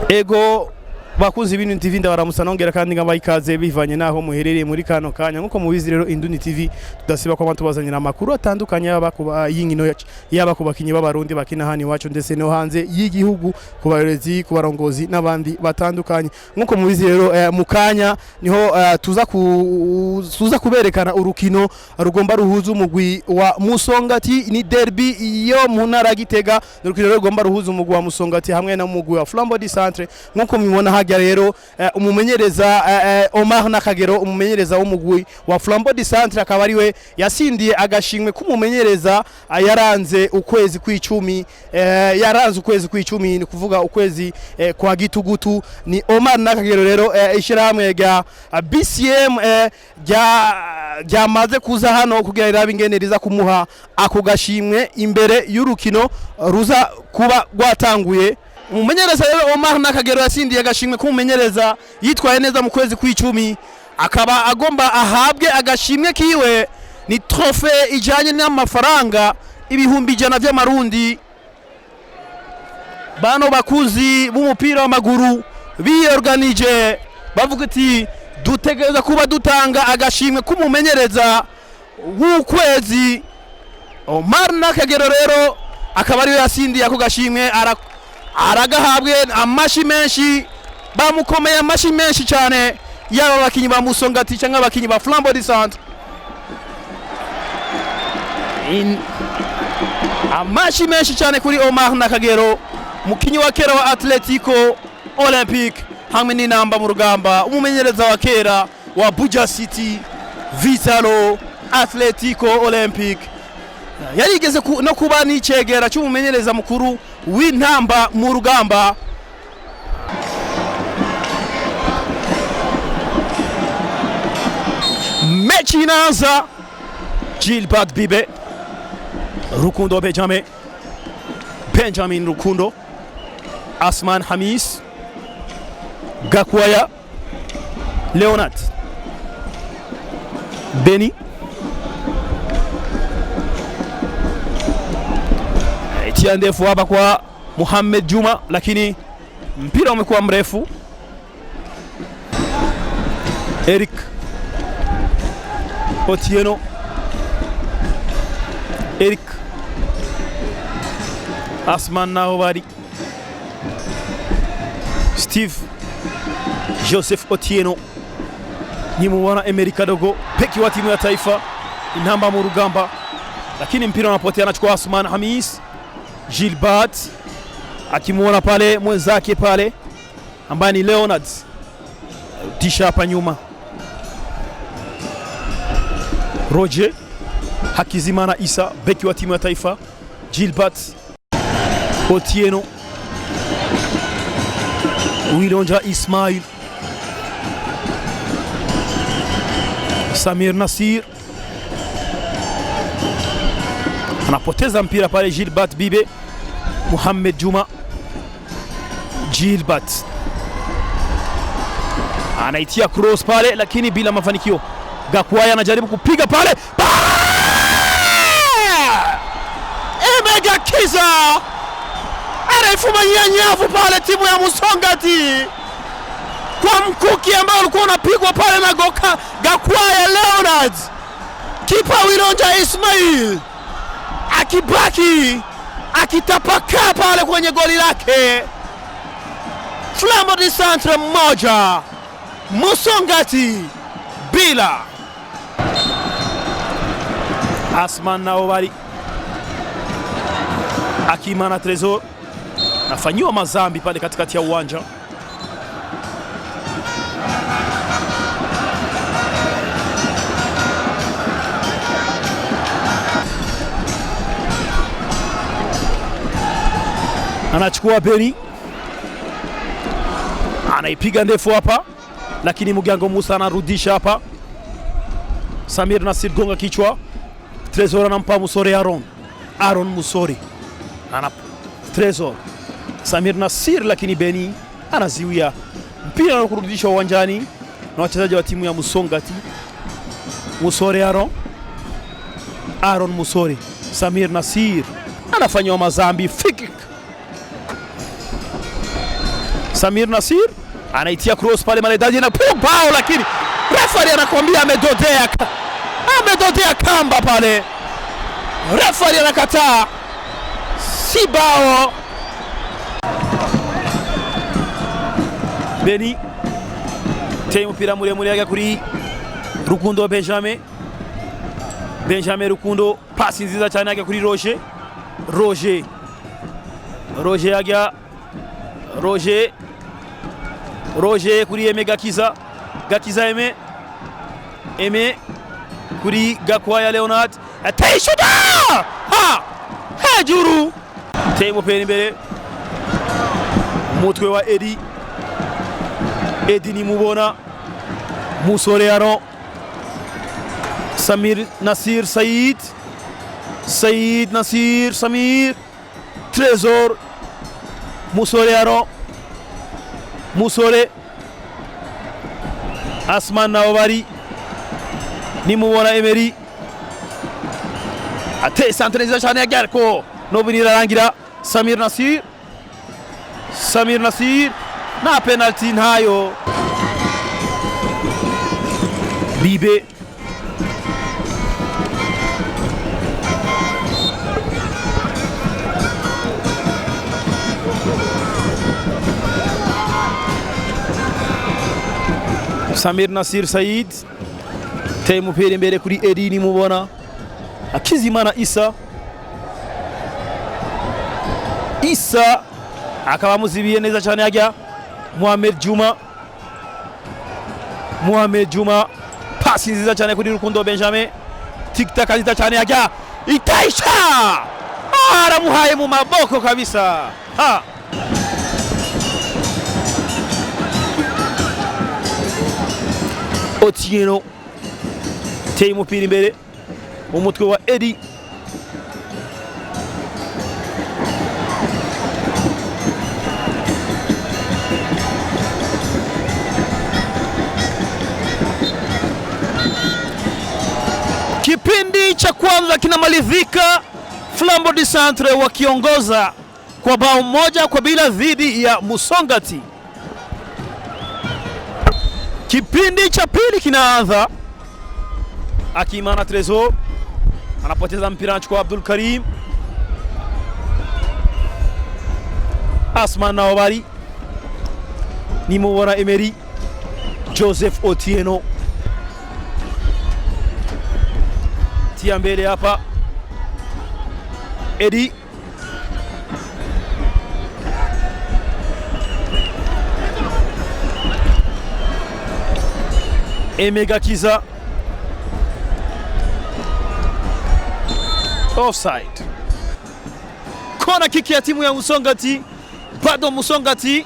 Ego bakuzi ibintu TV ndabaramusa nongera kandi ngamba ikaze bivanye naho muherereye muri kano kanya nkuko mubizi rero Induni TV tudasiba ko tubazanira amakuru atandukanye yaba yinkino yaba kubakinyi b'abarundi bakina hani wacu ndetse no hanze y'igihugu kubarezi kubarongozi nabandi batandukanye nkuko mubizi rero mukanya niho tuza kuberekana urukino rugomba ruhuza umugwi wa Musongati ni derby yo mu ntara Gitega urukino rugomba ruhuza umugwi wa Musongati hamwe na umugwi wa Flambeau du Centre nkuko mubibona hajya rero umumenyereza Omar Nakagero umumenyereza w'umugwi wa Flambeau du Centre akaba ari we yasindiye agashimwe kumumenyereza yaranze ukwezi kw'icumi yaranze ukwezi kw'icumi ni kuvuga ukwezi kwa gitugutu ni Omar Nakagero rero ishirahamwe rya BCM ryamaze kuza hano kugira irabe ingene riza kumuha ako gashimwe imbere y'urukino ruza kuba rwatanguye. Umumenyereza rero Omar Nakagero yasindiye agashimwe kumumenyereza yitwaye neza mu kwezi kw'icumi akaba agomba ahabwe agashimwe kiwe ni trophée ijanye n'amafaranga ibihumbi 100 by'amarundi. Bano bakuzi b'umupira w'amaguru biorganije bavuga ati dutegereza kuba dutanga agashimwe kumumenyereza w'ukwezi. Omar Nakagero rero akaba ari yasindiye ako gashimwe aragahabwe amashi menshi bamukomeye amashi menshi cyane yaba abakinyi ba Musongati cyangwa abakinyi ba Flambeau du Centre amashi menshi cyane kuri Omar Nakagero mukinyi wa kera wa Atletico Olympique hamwe n'inamba mu rugamba umumenyereza wa kera wa Buja City Vitalo Atletico Olympique yarigeze no kuba n'icegera cy'umumenyereza mukuru w'intamba mu rugamba. Mechi inaanza. Gilbert Bibe Rukundo Benjamin Rukundo Asman Hamis Gakwaya Leonard Beni ndefu hapa kwa Mohamed Juma lakini mpira umekuwa mrefu. Eric Otieno Eric Asman Naobari Steve Joseph Otieno nimuona Amerika Dogo peki wa timu ya taifa inamba mu rugamba lakini mpira unapotea anachukua Asman Hamis. Gilbert akimuona pale mwenzake pale ambaye ni Leonard tisha hapa nyuma. Roger Hakizimana Isa beki wa timu ya taifa. Gilbert Otieno Wilonja Ismail Samir Nasir anapoteza mpira pale. Gilbert Bibe Mohamed Juma Gilbert anaitia cross pale lakini bila mafanikio. Gakwaya anajaribu kupiga pale Emega Kiza anafumania nyavu pale timu ya Musongati kwa mkuki ambao ulikuwa unapigwa pale na Gakwaya Leonard. Kipa Wilonja Ismail akibaki akitapaka pale kwenye goli lake. Flambeau du Centre moja Musongati bila. Asman Naobari Akimana Trezor nafanyiwa mazambi pale katikati ya uwanja. Anachukua Beni anaipiga ndefu hapa lakini Mugango Musa anarudisha hapa. Samir Nasir gonga kichwa. Trezor anampa Musore Aaron Musore Trezor Samir Nasir lakini Beni anaziwia mpira na kurudisha uwanjani na wachezaji wa timu ya Musongati. Musore Aaron Aaron Musore. Samir Nasir anafanywa mazambi, free kick. Samir Nasir anaitia cross pale maridadi na bao, lakini referee anakuambia amedodea kamba pale. Referee anakataa, si bao. Beni teye umupira muremure yaga kuri Rukundo Benjamin Rukundo, pasi nziza cyane yaga kuri Roger yaga Roger kuri Aime Gakiza Aime kuri Gakwaya Leonard, atayishuda hejuru, teye umupira imbere, umutwe wa Edi nimubona. Musore Aaron, Samir Nasir, Said Nasir, Samir Trésor, Musore Aaron, Musore Asman Nawabari, nimubona Emery, ate centre nziza cyane yagarko nobinira rangira. Samir Nasir na penalty ntayo. Bibe Samir Nasir Said teye umupira imbere kuri Edi nimubona. Akizimana Isa akaba muzibiye neza cyane yajya Mohamed Juma, pasi nziza cyane kuri Rukundo Benjamin, tiktak nziza cyane yajya itaisha, aramuhaye mu maboko kabisa. Otieno teye umupira imbere, umutwe wa Edi, kipindi cha kwanza kinamalizika, Flambeau du Centre wakiongoza kwa bao 1-0 dhidi ya Musongati. Kipindi cha pili kinaanza, Akimana Trésor anapoteza mpira, anachukua Abdul Karim, Asman Nawabari, nimubona Emery, Joseph Otieno tia mbele hapa, Edi Aime Gakiza, offside. Kona kiki ya timu ya Musongati, bado Musongati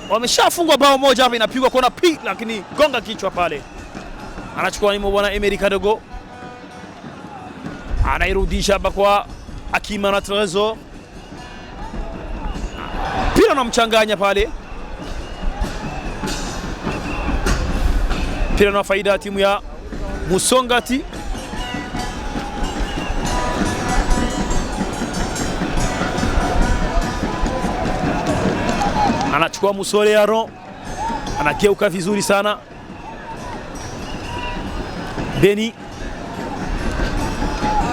wameshafungwa bao 1 hapa, inapigwa kona pi, lakini gonga kichwa pale, anachukua ni bwana Emery Kadogo, anairudisha hapa kwa Akimana Trésor, pira na mchanganya pale, pira na faida ya timu ya Musongati. Anachukua Musore Aaron, anageuka vizuri sana. Beni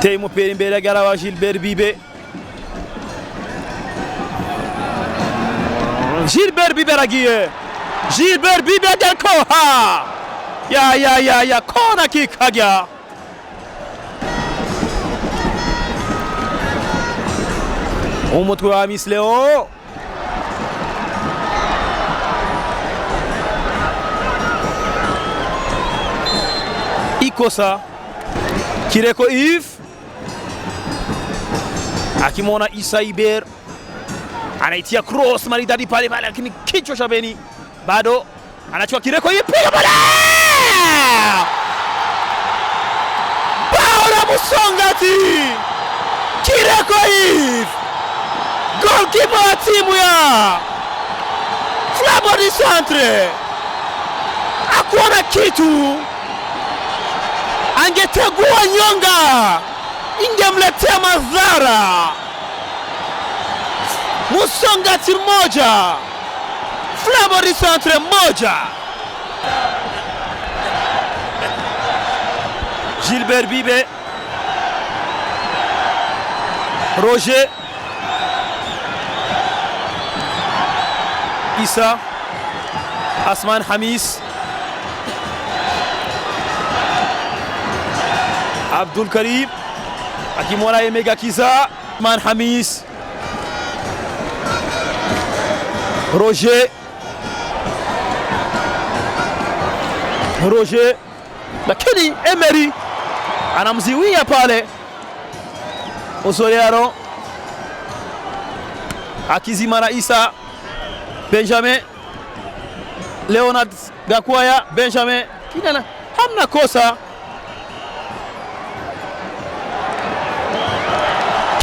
temo peri mbele garawa Gilbert Bibe. Gilbert Bibe ragie. Gilbert Bibe delko ha. Ya kona kick hagia. Umutwe wa Miss Leo. Ikosa Kireko Yves akimwona Isa Iber anaitia cross maridadi pale pale, lakini kichwa cha Beni bado anachukua Kireko Yves, piga pale, bao la Musongati. Kireko Yves goalkeeper wa timu ya Flambeau du Centre akuona kitu, angetegua nyonga ingemletea madhara. Musongati moja, Flambeau Centre moja. Gilbert Bibe, Roger Issa, Asman Hamis, Abdul Karim akimwona Emega Kiza, Asman Hamis, Roger lakini Emery anamziwia pale. Osolearo Akizimana Issa, Benjamin Leonard Gakwaya, Benjamin kinana, hamna kosa.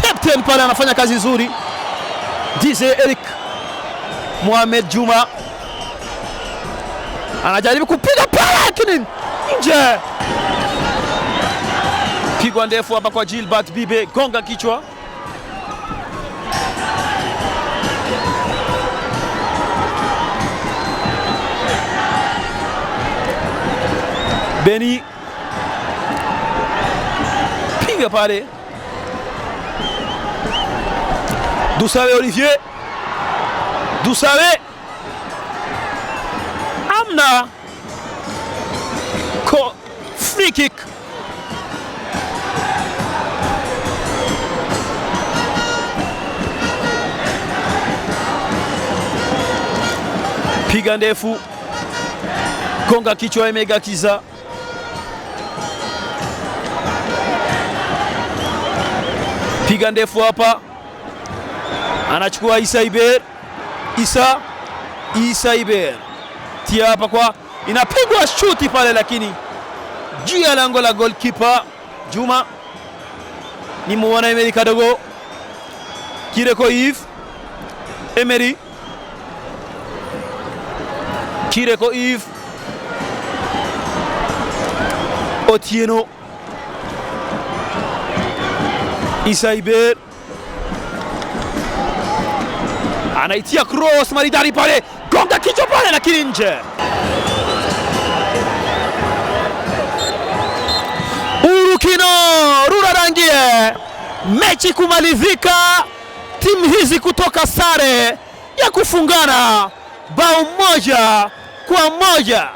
Captain pale anafanya kazi nzuri. DJ Eric Mohamed Juma anajaribu kupiga pale lakini nje. Pigwa ndefu hapa kwa Gilbert Bibe, gonga kichwa. Beni piga pale. Dusabe Olivier, Dusabe amna ko free kick. Piga ndefu, gonga kichwa Emega Kiza. Piga ndefu hapa, anachukua Issa Iber. Issa Iber tia hapa kwa, inapigwa shuti pale lakini juu ya lango la goalkeeper Juma. Ni muona Emery kadogo, Kireko Yves, Emery, Kireko Yves, Otieno, Issa Iber anaitia cross maridari pale, gonga kichwa pale lakini nje. Urukino Rurarangie, mechi kumalizika, timu hizi kutoka sare ya kufungana bao 1-1.